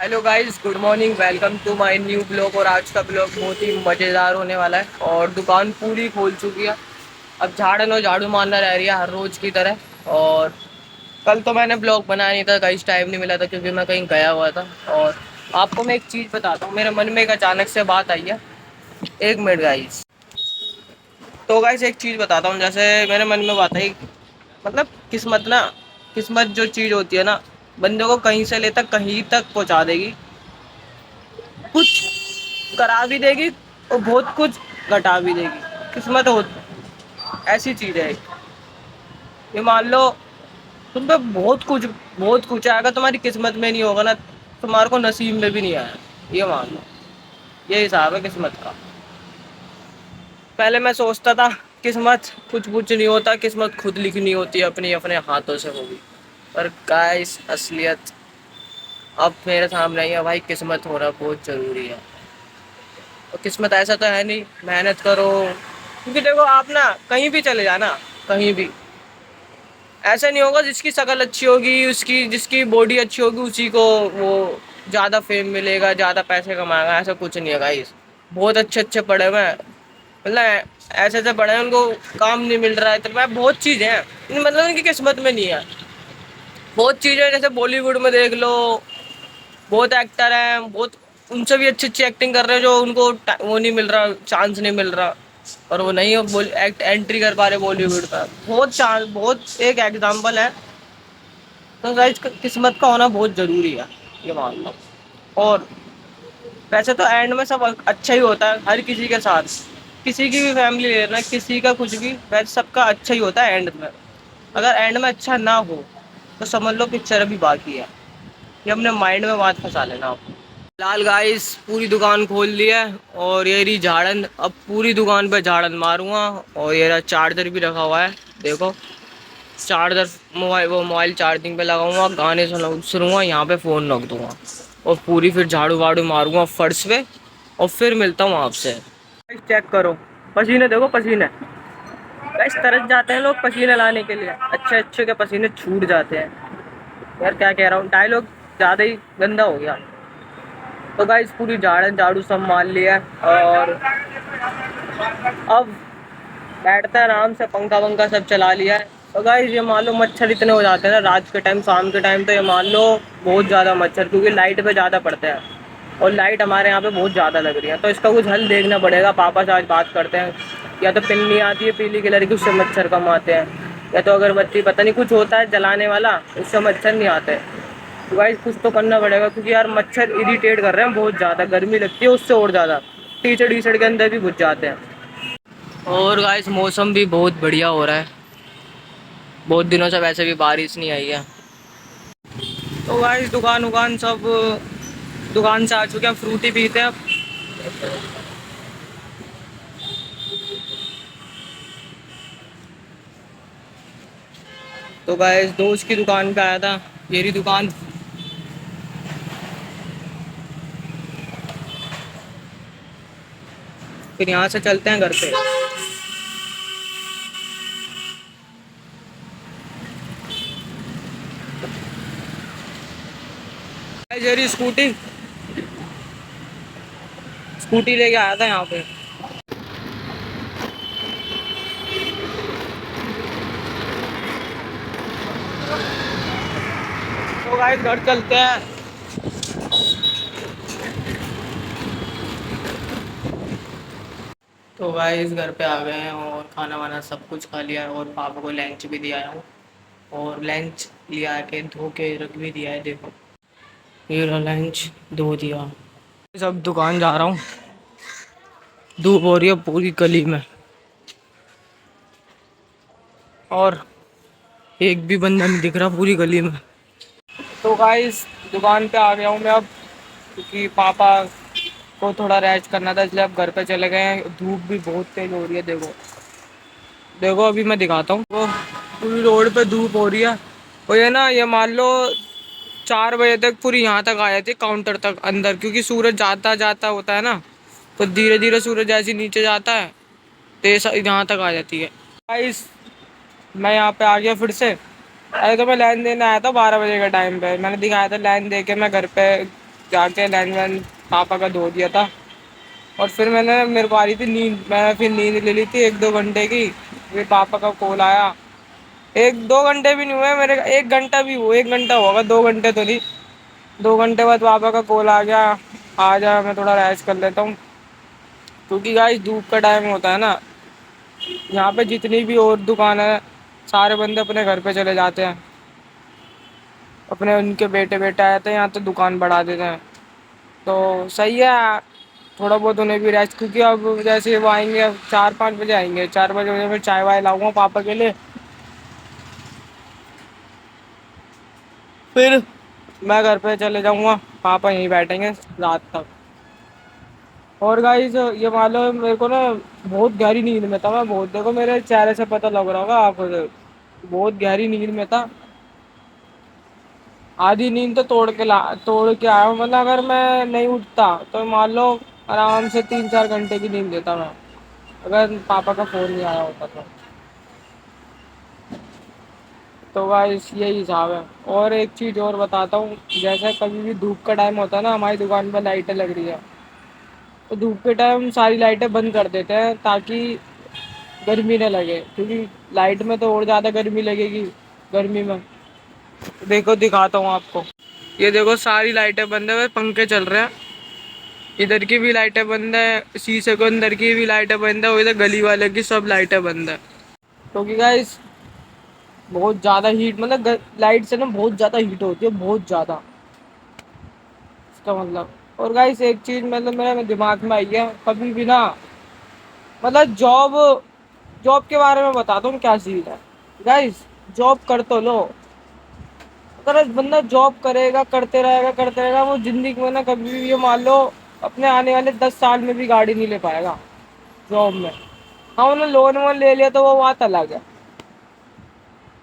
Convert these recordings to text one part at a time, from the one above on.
Hello guys, good morning. Welcome to my new blog. और आज का ब्लॉग बहुत ही मज़ेदार होने वाला है और दुकान पूरी खोल चुकी है। अब झाड़न और झाड़ू मारना रह रही है हर रोज़ की तरह। और कल तो मैंने ब्लॉग बनाया नहीं था गाइस, टाइम नहीं मिला था क्योंकि मैं कहीं गया हुआ था। और आपको मैं एक चीज़ बताता हूँ, मेरे मन में एक अचानक से बात आई है। एक मिनट गाइस। तो गाइस एक चीज़ बताता हूँ, जैसे मेरे मन में बात आई, मतलब किस्मत ना, किस्मत जो चीज़ होती है ना, बंदे को कहीं से लेकर कहीं तक पहुँचा देगी। कुछ करा भी देगी और बहुत कुछ घटा भी देगी। किस्मत हो ऐसी चीज़ है। ये मान लो तुम पे बहुत कुछ आएगा, तुम्हारी किस्मत में नहीं होगा ना, तुम्हारे को नसीब में भी नहीं आया। ये मान लो, ये हिसाब है किस्मत का। पहले मैं सोचता था किस्मत कुछ कुछ नहीं होता, किस्मत खुद लिखनी होती है अपनी अपने हाथों से होगी। पर गाइस असलियत अब मेरे सामने आई है भाई, किस्मत होना बहुत ज़रूरी है। और किस्मत ऐसा तो है नहीं, मेहनत करो। क्योंकि देखो आप ना कहीं भी चले जाना, कहीं भी ऐसा नहीं होगा जिसकी शक्ल अच्छी होगी, उसकी जिसकी बॉडी अच्छी होगी उसी को वो ज़्यादा फेम मिलेगा, ज़्यादा पैसे कमाएगा। ऐसा कुछ नहीं है गाइस। बहुत अच्छे अच्छे पढ़े हुए हैं, मतलब ऐसे ऐसे पढ़े हैं, उनको काम नहीं मिल रहा है। तो मैं बहुत चीज़ें हैं, मतलब उनकी किस्मत में नहीं है। बहुत चीज़ें जैसे बॉलीवुड में देख लो, बहुत एक्टर हैं, बहुत उनसे भी अच्छी अच्छी एक्टिंग कर रहे हैं, जो उनको वो नहीं मिल रहा, चांस नहीं मिल रहा। और वो नहीं एंट्री कर पा रहे बॉलीवुड का। बहुत चांस, बहुत एक एग्जाम्पल है। तो गाइस किस्मत का होना बहुत ज़रूरी है, ये मान लो। और वैसे तो एंड में सब अच्छा ही होता है हर किसी के साथ। किसी की भी फैमिली लेना, किसी का कुछ भी, वैसे सबका अच्छा ही होता है एंड में। अगर एंड में अच्छा ना हो तो समझ लो पिक्चर अभी बाकी है। ये अपने माइंड में बात फंसा लेना आप। फिलहाल गाइस पूरी दुकान खोल ली है और ये रही झाड़न। अब पूरी दुकान पे झाड़न मारूंगा। और ये रहा चार्जर भी रखा हुआ है, देखो चार्जर। मोबाइल चार्जिंग पे लगाऊंगा, गाने सुनूंगा, यहाँ पे फ़ोन रख दूंगा और पूरी फिर झाड़ू वाड़ू मारूंगा फर्श पे। और फिर मिलता हूँ आपसे। चेक करो, पसीने देखो, पसीने गाइस तरस जाते हैं लोग पसीने लाने के लिए, अच्छे अच्छे के पसीने छूट जाते हैं। यार क्या कह रहा हूँ, डायलॉग ज़्यादा ही गंदा हो गया। तो गाइस पूरी झाड़न झाड़ू सब मार लिया है और अब बैठते हैं आराम से, पंखा वंखा सब चला लिया है। तो गाइस ये मान लो मच्छर इतने हो जाते हैं ना रात के टाइम, शाम के टाइम, तो ये मान लो बहुत ज़्यादा मच्छर, क्योंकि लाइट पे ज़्यादा पड़ते हैं। और लाइट हमारे यहाँ पे बहुत ज़्यादा लग रही है, तो इसका कुछ हल देखना पड़ेगा। पापा से आज बात करते हैं। या तो पिन्नी आती है पीली कलर की, उससे मच्छर कम आते हैं। या तो अगरबत्ती, पता नहीं कुछ होता है जलाने वाला, उससे मच्छर नहीं आते। तो गाइस कुछ तो करना पड़ेगा, क्योंकि यार मच्छर इरिटेट कर रहे हैं बहुत ज़्यादा, गर्मी लगती है उससे और ज़्यादा। टीचर टीचर के अंदर भी घुस जाते हैं। और गाइस मौसम भी बहुत बढ़िया हो रहा है, बहुत दिनों से वैसे भी बारिश नहीं आई है। तो गाइस दुकान उकान सब दुकान से आ चुके हैं, फ्रूटी पीते हैं अब। तो गाइस दोस्त की दुकान पे आया था, ये रही दुकान। फिर यहाँ से चलते हैं घर पे। गाइस ये रही स्कूटी, स्कूटी लेके आया था यहाँ पे। तो गाइस घर चलते हैं। तो गाइस घर पे आ गए हैं और खाना वाना सब कुछ खा लिया है और पापा को लंच भी दिया है। और लंच लिया के धो के रख भी दिया है, देखो ये रहा लंच धो दिया। सब दुकान जा रहा हूँ, धूप हो रही है पूरी गली में और एक भी बंदा नहीं दिख रहा पूरी गली में। तो गाइस दुकान पे आ गया हूँ मैं अब, क्योंकि पापा को थोड़ा रेस्ट करना था, इसलिए अब घर पे चले गए हैं। धूप भी बहुत तेज हो रही है, देखो देखो अभी मैं दिखाता हूँ वो, पूरी रोड पे धूप हो रही है। और ये ना, ये मान लो 4 बजे तक पूरी यहाँ तक आ जाती है, काउंटर तक अंदर, क्योंकि सूरज जाता जाता होता है ना, तो धीरे धीरे सूरज जैसे नीचे जाता है तो ये यहाँ तक आ जाती है। गाइस मैं यहाँ पे आ गया फिर से। अरे तो मैं लाइन देने आया था 12 बजे के टाइम पे, मैंने दिखाया था लाइन दे के मैं घर पे जाके नैन वैन पापा का धो दिया था। और फिर मेरे को आ रही थी नींद, मैं फिर नींद ले ली थी 1-2 घंटे की। फिर पापा का कॉल आया। 1-2 घंटे भी नहीं हुए मेरे, 1 घंटा भी हुआ, 1 घंटा होगा, 2 घंटे तो नहीं। 2 घंटे बाद पापा का कॉल आ गया, आ जा मैं थोड़ा रेस्ट कर लेता हूँ। क्योंकि गाइस धूप का टाइम होता है ना, यहाँ पे जितनी भी और दुकान है सारे बंदे अपने घर पे चले जाते हैं, अपने उनके बेटे बेटे आए थे यहाँ तो दुकान बढ़ा देते हैं। तो सही है, थोड़ा बहुत उन्हें भी रेस्ट, क्योंकि अब जैसे वो आएंगे 4-5 बजे आएंगे, 4 बजे फिर चाय वाय लाऊंगा पापा के लिए, फिर मैं घर पे चले जाऊंगा, पापा यहीं बैठेंगे रात तक। और गाइस ये मान लो मेरे को ना बहुत गहरी नींद में था मैं, बहुत, देखो मेरे चेहरे से पता लग रहा होगा आपको, बहुत गहरी नींद में था। आधी नींद तो तोड़ के आया हूँ, मतलब अगर मैं नहीं उठता तो मान लो आराम से 3-4 घंटे की नींद लेता मैं, अगर पापा का फोन नहीं आया होता तो गाइस यही हिसाब है। और एक चीज़ और बताता हूँ, जैसे कभी भी धूप का टाइम होता है ना, हमारी दुकान पर लाइटें लग रही है, तो धूप के टाइम सारी लाइटें बंद कर देते हैं ताकि गर्मी न लगे, क्योंकि लाइट में तो और ज़्यादा गर्मी लगेगी गर्मी में। देखो दिखाता हूँ आपको, ये देखो सारी लाइटें बंद है, पंखे चल रहे हैं, इधर की भी लाइटें बंद है, शीशे को अंदर की भी लाइटें बंद है, और इधर गली वाले की सब लाइटें बंद है। क्योंकि गाइस बहुत ज़्यादा हीट, मतलब लाइट से ना बहुत ज़्यादा हीट होती है, बहुत ज़्यादा, इसका मतलब। और गाइस एक चीज़ मतलब मेरे दिमाग में आई है, कभी भी ना, मतलब जॉब जॉब के बारे में बताता हूँ क्या चीज़ है गाइस। जॉब कर तो लो, अगर बंदा जॉब करेगा, करते रहेगा, वो जिंदगी में ना कभी भी, ये मान लो अपने आने वाले 10 साल में भी गाड़ी नहीं ले पाएगा जॉब में। हाँ उन्होंने लोन वोन ले लिया तो वो बात अलग है।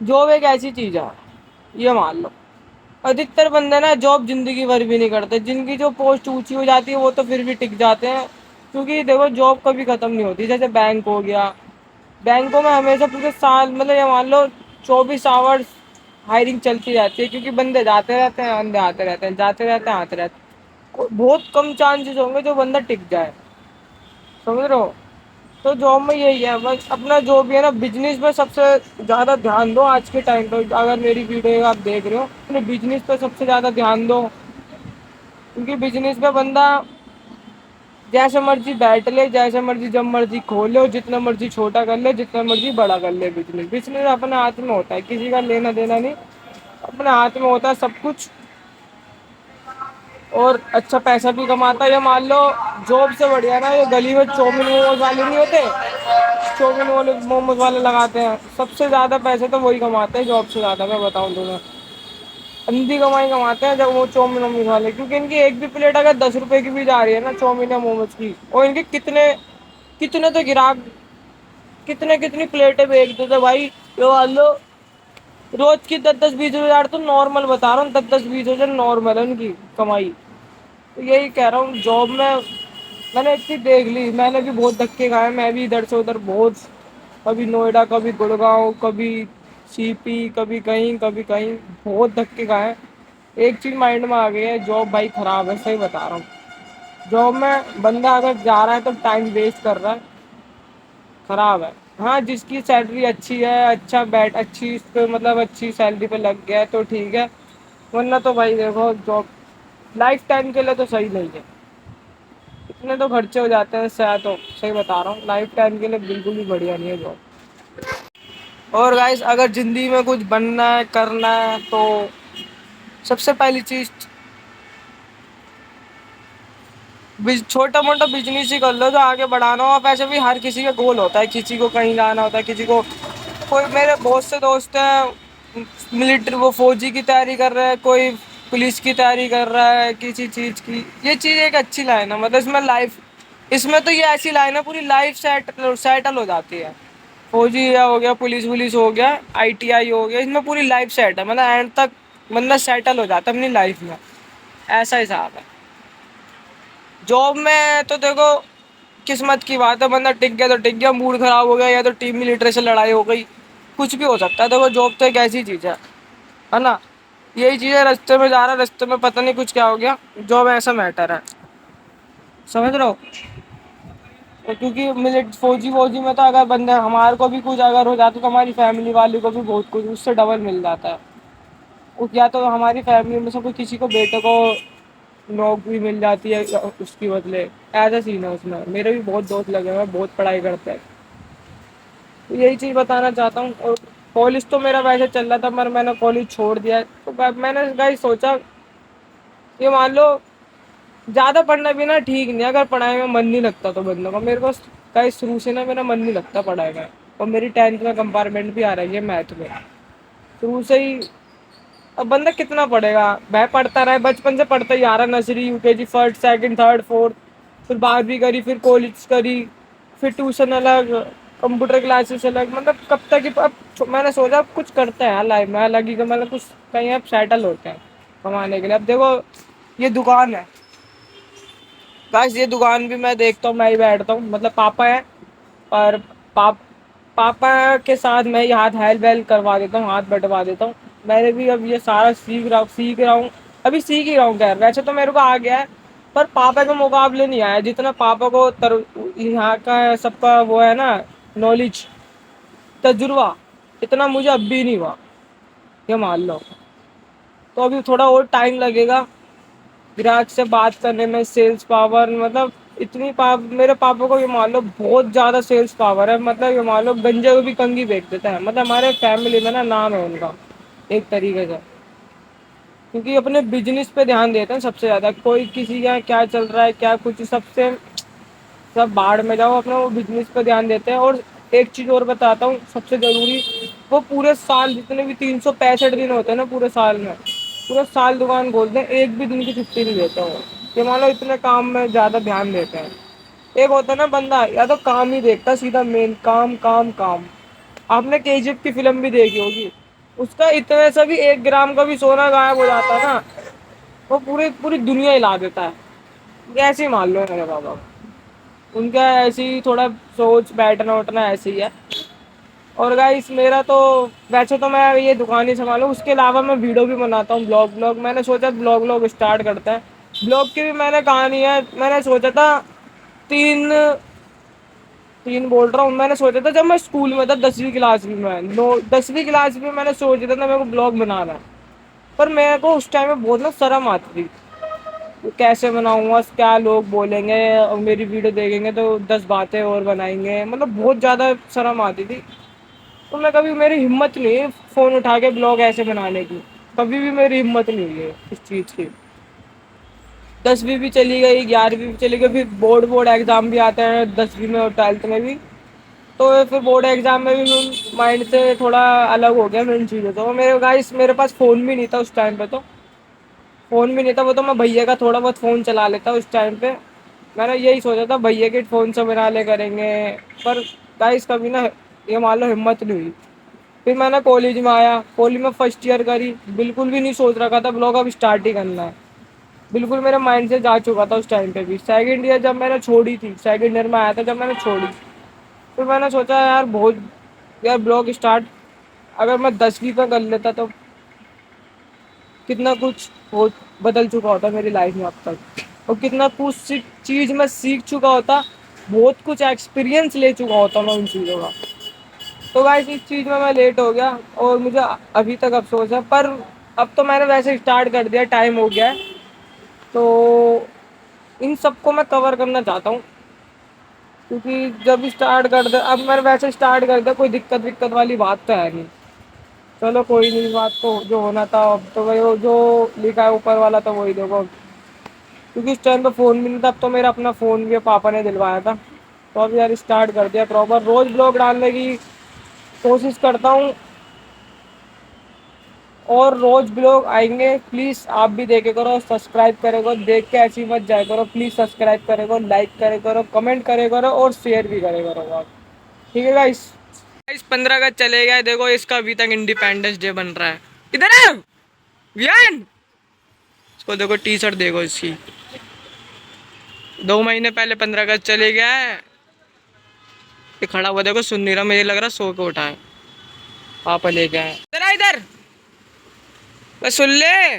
जॉब एक ऐसी चीज़ है, ये मान लो, अधिकतर बंदे ना जॉब जिंदगी भर भी नहीं करते, जिनकी जो पोस्ट ऊंची हो जाती है वो तो फिर भी टिक जाते हैं। क्योंकि देखो जॉब कभी खत्म नहीं होती, जैसे बैंक हो गया, बैंकों में हमेशा पूरे साल, मतलब ये मान लो 24 आवर्स हायरिंग चलती रहती है, क्योंकि बंदे जाते रहते हैं, बंदे आते रहते हैं, जाते रहते हैं, आते रहते हैं, बहुत कम चांसेस होंगे जो बंदा टिक जाए, समझ रहे हो। तो जॉब में यही है, बस अपना जो भी है ना, बिजनेस पे सबसे ज़्यादा ध्यान दो आज के टाइम पे, अगर मेरी वीडियो आप देख रहे हो अपने बिजनेस पे सबसे ज़्यादा ध्यान दो। क्योंकि बिजनेस पे बंदा जैसे मर्जी बैठ ले, जैसे मर्जी जब मर्जी खोल ले, और जितना मर्जी छोटा कर ले, जितना मर्जी बड़ा कर ले, बिजनेस बिजनेस अपने हाथ में होता है, किसी का लेना देना नहीं, अपने हाथ में होता है सब कुछ। और अच्छा पैसा भी कमाता है, ये मान लो जॉब से बढ़िया ना ये गली में चाउमीन मोमोज वाले नहीं होते, चाउमीन वाले मोमोज वाले लगाते हैं, सबसे ज़्यादा पैसे तो वही कमाते हैं जॉब से ज़्यादा, मैं बताऊँ तुम्हें। अंधी कमाई कमाते हैं जब वो चाउमीन मोमोज वाले, क्योंकि इनकी एक भी प्लेट अगर 10 रुपए की भी जा रही है ना चाउमीन या मोमोज की, और इनके कितने कितने तो ग्राहक, कितने कितनी प्लेटें बेच देते भाई, ये मान लो रोज की 10-10-20 हज़ार तो नॉर्मल बता रहा हूँ, 10-10-20 हज़ार नॉर्मल है उनकी कमाई। तो यही कह रहा हूँ, जॉब में मैंने इतनी देख ली, मैंने भी बहुत धक्के खाए, मैं भी इधर से उधर बहुत, कभी नोएडा, कभी गुड़गांव, कभी सीपी, कभी कहीं कभी कहीं, बहुत धक्के खाए। एक चीज़ माइंड में आ गई है, जॉब भाई ख़राब है, सही बता रहा हूँ। जॉब में बंदा अगर जा रहा है तो टाइम वेस्ट कर रहा है, ख़राब है। हाँ जिसकी सैलरी अच्छी है, अच्छा बैठ अच्छी इस पे, मतलब अच्छी सैलरी पे लग गया है तो ठीक है, वरना तो भाई देखो जॉब लाइफ टाइम के लिए तो सही नहीं है, इतने तो खर्चे हो जाते हैं शायद, तो सही बता रहा हूँ, लाइफ टाइम के लिए बिल्कुल भी बढ़िया नहीं है जॉब। और गाइस अगर ज़िंदगी में कुछ बनना है, करना है, तो सबसे पहली चीज़ छोटा मोटा बिजनेस ही कर लो जो आगे बढ़ाना हो। वैसे भी हर किसी का गोल होता है, किसी को कहीं जाना होता है, किसी को, कोई मेरे बहुत से दोस्त हैं मिलिट्री, वो फौजी की तैयारी कर रहा है, कोई पुलिस की तैयारी कर रहा है, किसी चीज़ की। ये चीज़ एक अच्छी लाइन है, मतलब इसमें लाइफ, इसमें तो ये ऐसी लाइन है पूरी लाइफ सेटल हो जाती है। फौजी या हो गया, पुलिस वुलिस हो गया, आईटीआई हो गया, इसमें पूरी लाइफ सेट है, मतलब एंड तक बंदा सेटल हो जाता है अपनी लाइफ में, ऐसा हिसाब है। जॉब में तो देखो किस्मत की बात है, बंदा टिक गया तो टिक गया, मूड खराब हो गया या तो टीम मिलिट्री से लड़ाई हो गई, कुछ भी हो सकता है। देखो जॉब तो एक ऐसी चीज़ है ना। यही चीज़ है, रास्ते में जा रहा, रास्ते में पता नहीं कुछ क्या हो गया, जॉब ऐसा मैटर है, समझ रहे हो। तो क्योंकि मिलिट फौजी वौजी में तो अगर बंदे हमारे को भी कुछ अगर हो जाता तो हमारी फैमिली वाले को भी बहुत कुछ उससे डबल मिल जाता है। या तो हमारी फैमिली में से कोई किसी को बेटे को नौकरी मिल जाती है उसकी बदले, ऐसा सीन है उसमें। मेरे भी बहुत दोस्त लगे हुए हैं, बहुत पढ़ाई करते हैं। तो यही चीज़ बताना चाहता हूँ। और कॉलेज तो मेरा वैसे चल रहा था, मगर मैंने कॉलेज छोड़ दिया है। तो मैंने गाइस सोचा, ये मान लो ज़्यादा पढ़ना भी ना ठीक नहीं है, अगर पढ़ाई में मन नहीं लगता तो बंदों का। मेरे को गाइस शुरू से ना मेरा मन नहीं लगता पढ़ाई में, और मेरी 10th में कंपार्टमेंट भी आ रही है मैथ में शुरू से ही। अब बंदा कितना पढ़ेगा, मैं पढ़ता रहा, बचपन से पढ़ता ही आ रहा, nursery UKG first second third fourth, फिर 12वीं करी, फिर कॉलेज करी, फिर ट्यूशन अलग, कंप्यूटर क्लासेस अलग। मतलब कब तक ही। अब मैंने सोचा अब कुछ करते हैं लाइफ में अलग ही का, मतलब कुछ कहीं अब सेटल होते हैं कमाने के लिए। अब देखो ये दुकान है गाइस, ये दुकान भी मैं देखता हूँ, मैं ही बैठता हूँ, मतलब पापा है और पाप पापा के साथ मैं ही हाथ हेल्प वेल्प करवा देता हूँ, हाथ बटवा देता हूँ। मैंने भी अब ये सारा सीख रहा हूँ, अभी सीख ही रहा हूँ। खैर वैसे तो मेरे को आ गया है, पर पापा के मुकाबले नहीं आया जितना पापा को यहाँ का सबका वो है ना, नॉलेज, तजुर्बा, इतना मुझे अब भी नहीं हुआ, ये मान लो। तो अभी थोड़ा और टाइम लगेगा ग्राहक से बात करने में, सेल्स पावर, मतलब इतनी मेरे पापा को ये मान लो बहुत ज़्यादा सेल्स पावर है। मतलब ये मान लो गंजे को भी कंघी बेच देता है, मतलब हमारे फैमिली में ना नाम है उनका एक तरीके से। क्योंकि अपने बिजनेस पे ध्यान देते हैं सबसे ज़्यादा, कोई किसी का क्या चल रहा है क्या कुछ, सबसे सब बाढ़ में जाओ, अपना वो बिजनेस पे ध्यान देते हैं। और एक चीज़ और बताता हूँ सबसे ज़रूरी, वो पूरे साल जितने भी 365 दिन होते हैं ना पूरे साल में, पूरे साल दुकान खोलते हैं, एक भी दिन की छुट्टी नहीं देते वो। ये मान लो इतने काम में ज़्यादा ध्यान देते हैं। एक होता है ना बंदा या तो काम ही देखता सीधा, मेन काम काम काम। आपने केजीएफ की फिल्म भी देखी होगी, उसका इतने से भी 1 ग्राम का भी सोना गायब हो जाता है ना, वो पूरी पूरी दुनिया हिला देता है। ये ऐसे ही मान लो मेरे बाबा, उनका ऐसी ही थोड़ा सोच बैठना उठना ऐसे ही है। और गाइस मेरा तो वैसे तो मैं ये दुकान ही संभालूँ, उसके अलावा मैं वीडियो भी बनाता हूँ, ब्लॉग ब्लॉग। मैंने सोचा ब्लॉग ब्लॉग स्टार्ट करते हैं। ब्लॉग की भी मैंने कहानी है, मैंने सोचा था तीन तीन बोल रहा हूँ। मैंने सोचा था जब मैं स्कूल में था, 10वीं क्लास में, मैं नो 10वीं क्लास में मैंने सोचा था ना मेरे को ब्लॉग बनाना है। पर मेरे को उस टाइम में बहुत ना शर्म आती थी, कैसे बनाऊंगा, क्या लोग बोलेंगे, और मेरी वीडियो देखेंगे तो 10 बातें और बनाएंगे, मतलब बहुत ज़्यादा शर्म आती थी। तो मैं कभी, मेरी हिम्मत नहीं है फ़ोन उठा के ब्लॉग ऐसे बनाने की, कभी भी मेरी हिम्मत नहीं है इस चीज़ की। 10वीं भी चली गई, 11वीं भी चली गई, फिर बोर्ड बोर्ड एग्ज़ाम भी आते हैं 10वीं में और 12th में भी। तो फिर बोर्ड एग्ज़ाम में भी माइंड से थोड़ा अलग हो गया मैं इन चीज़ों से। और मेरे गाइस मेरे पास फ़ोन भी नहीं था उस टाइम पे, तो फ़ोन भी नहीं था, वो तो मैं भैया का थोड़ा बहुत फ़ोन चला लेता उस टाइम पे। मैंने यही सोचा था भैया के फ़ोन से बना ले करेंगे, पर गाइस कभी ना ये मान लो हिम्मत नहीं हुई। फिर मैंने कॉलेज में आया, कॉलेज में फर्स्ट ईयर करी, बिल्कुल भी नहीं सोच रखा था ब्लॉग अब स्टार्ट ही करना है, बिल्कुल मेरे माइंड से जा चुका था उस टाइम पे भी। सेकंड ईयर जब मैंने छोड़ी थी, सेकंड ईयर में आया था जब मैंने छोड़ी, फिर मैंने सोचा यार बहुत, यार ब्लॉग स्टार्ट अगर मैं 10वीं पे कर लेता तो कितना कुछ हो बदल चुका होता मेरी लाइफ में अब तक, और कितना कुछ चीज़ मैं सीख चुका होता, बहुत कुछ एक्सपीरियंस ले चुका होता मैं उन चीज़ों का। तो गाइस इस चीज़ में मैं लेट हो गया और मुझे अभी तक अफसोस है, पर अब तो मैंने वैसे स्टार्ट कर दिया, टाइम हो गया है। तो इन सबको मैं कवर करना चाहता हूँ, क्योंकि जब स्टार्ट कर दे, अब मैंने वैसे स्टार्ट कर दिया, कोई दिक्कत विक्कत वाली बात तो है नहीं। चलो कोई नहीं, बात तो जो होना था अब तो वही, जो लिखा है ऊपर वाला तो वही देखो। क्योंकि इस टाइम पे फ़ोन भी नहीं था, अब तो मेरा अपना फ़ोन भी पापा ने दिलवाया था। तो अब यार स्टार्ट कर दिया प्रॉपर, रोज़ ब्लॉग डालने की कोशिश करता हूँ, और रोज़ ब्लॉग आएंगे। प्लीज़ आप भी देखे करो, सब्सक्राइब करे करो, देख के ऐसी मत जाए करो, प्लीज़ सब्सक्राइब करे करो, लाइक करे करो, कमेंट करे करो और शेयर भी करे करो आप। ठीक है गाइस। गाइस 15 अगस्त चले गए, देखो इसका अभी तक इंडिपेंडेंस डे बन रहा है। इधर है वियान, इसको देखो टी शर्ट देखो इसकी, 2 महीने पहले 15 अगस्त चले गया है। ये खड़ा हुआ देखो, सुन नहीं रहा, मुझे लग रहा सो के उठा है, पापा लेके आए। इधर आ इधर, बस सुन ले।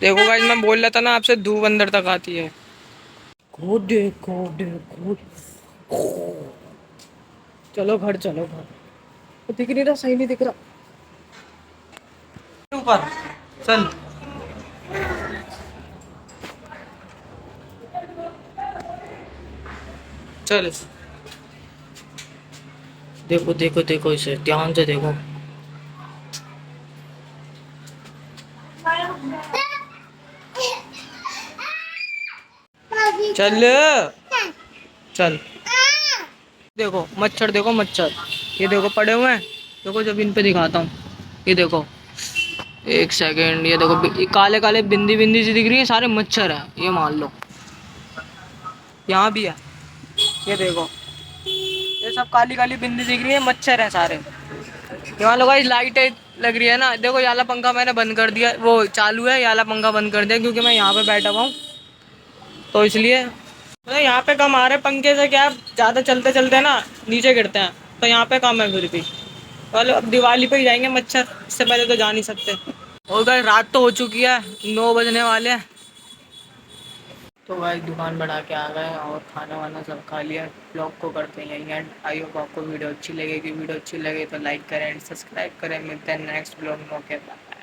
देखो गाइस, मैं बोल रहा था ना आपसे, धूप अंदर तक आती है। देखो देखो देखो। चलो घर, चलो घर। दिख नहीं रहा, सही नहीं दिख रहा। ऊपर चल। चल, देखो देखो देखो, इसे ध्यान से देखो। चल चल। देखो मच्छर, देखो मच्छर, ये देखो पड़े हुए हैं। देखो जब इन पे दिखाता हूँ, ये देखो, एक सेकेंड, ये देखो, ये काले काले बिंदी बिंदी सी दिख रही है, सारे मच्छर है, ये मान लो। यहाँ भी है, ये देखो, ये सब काली काली बिंदी दिख रही है, मच्छर है सारे। ये मान लो गाइस, लाइट लग रही है ना, देखो ये वाला पंखा मैंने बंद कर दिया, वो चालू है, ये वाला पंखा बंद कर दिया क्योंकि मैं यहाँ पे बैठा हुआ हूँ, तो इसलिए। मतलब यहाँ पे कम आ रहे पंखे से, क्या ज़्यादा चलते चलते ना नीचे गिरते हैं, तो यहाँ पे कम है फिर भी। चलो अब दिवाली पे ही जाएंगे मच्छर, इससे पहले तो जा नहीं सकते। और गाइस रात तो हो चुकी है, 9 बजने वाले हैं। तो गाइस दुकान बढ़ा के आ गए और खाना वाना सब खा लिया। ब्लॉग को करते हैं यहीं एंड। आई होप आपको वीडियो अच्छी लगेगी। वीडियो अच्छी लगे तो लाइक करें एंड सब्सक्राइब करें। मिलते हैं नेक्स्ट ब्लॉग में। Okay bye.